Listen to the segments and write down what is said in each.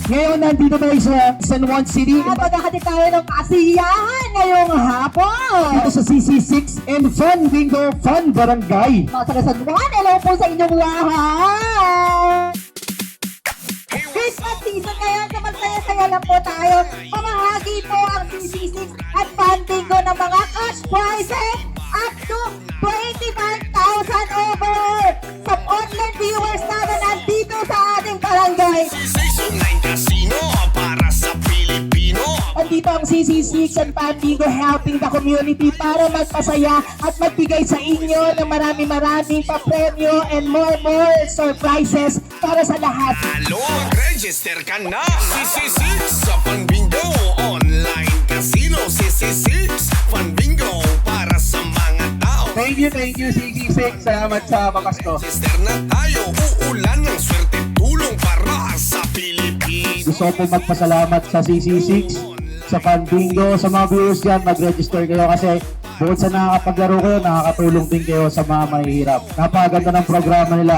Ngayon, nandito tayo sa San Juan City. At magkakati tayo ng kasiyahan ngayong hapon. Dito sa CC6 and Fun Bingo Fun Barangay. Mga taga San Juan, hello po sa inyong lahat. Christmas season ngayon, so magsaya-saya lang po tayo. Pamahagi po ang CC6 at Fun Bingo ng mga cash prizes up to 25,000 over sa online viewers natin nandito sa ating barangay. Casino para sa Pilipino. Andito ang CC6 and Fun Bingo helping the community para magpasaya at magbigay sa inyo ng marami-maraming pa-premyo and more surprises para sa lahat. Halo, mag-register ka na. CC6 sa Fun Bingo online casino. CC6 Fun Bingo para sa mga tao. Thank you CC6. Salamat sa makasto. Register na tayo. Uulan ng swerte tulong para sa Pilipinas. Gusto ko po magpasalamat sa CC6, sa Fun Bingo, sa mga viewers dyan, mag-register kayo kasi bukod sa nakakapaglaro kayo, nakakatulong din kayo sa mga mahihirap. Napakaganda ng programa nila.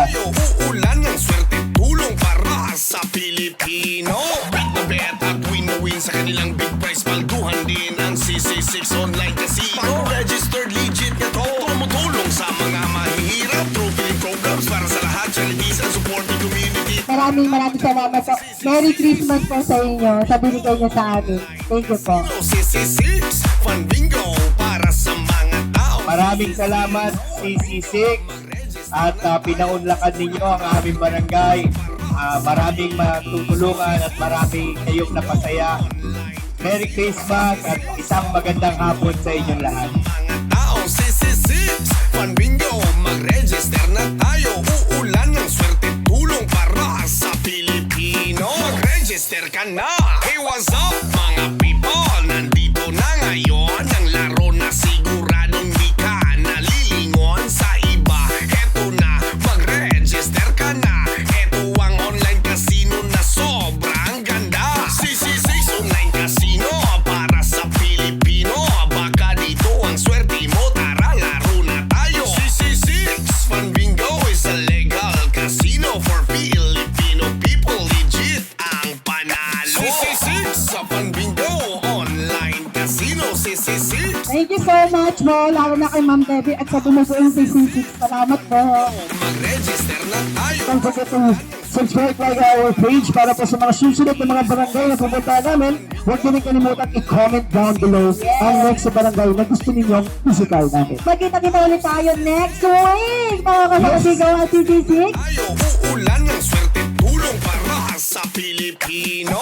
Uulan ng swerte tulong para sa Pilipino. Bet na bet at win-win sa kanilang big prize. Palduhan din ang CC6 online casino. Pag-registered legit na to. Tumutulong sa mga mahihirap. Through billing programs para sa lahat. Charities and supporting community. Maraming salamat po. Merry Christmas po sa inyo sa binigay niyo sa amin. Thank you po. CC6 Fun Bingo para sa mga tao. Maraming salamat CC6 at pinaunlakan ninyo ang aming barangay. Maraming matutulungan at maraming kayong napasaya. Merry Christmas at isang magandang hapon sa inyong lahat. Mga tao, CC6 Fun Bingo, mag-register na tayo. Uulan ng swerte tulong para sa Pilipino. Mag-register ka na. Hey, what's up mga people? Nandito na ngayon ang laro na siguradong di ka nalilingon sa iba. Eto na, mag-register ka na. Eto ang online casino na sobrang ganda. CC6 online casino para sa Pilipino. Baka dito ang swerte mo, tara laro na tayo. CC6 Fun Bingo is a legal casino for Filipino people. Legit ang panalo. CC6 sa Fun Bingo online casino. CC6 Thank you so much po, lalo na kay Ma'am Debbie at sa bumubuong CC6. Salamat po. mag-register na tayo. Don't forget to subscribe like our page para po sa mga susunod ng mga barangay na pupunta namin. Huwag nyo rin kalimutan i-comment down below ang next sa barangay na gusto ninyong musical namin. Magkita-kita ulit tayo next week, mga kasakasigaw at CC6. Tayo uulan ng swerte tulong para sa Pilipino.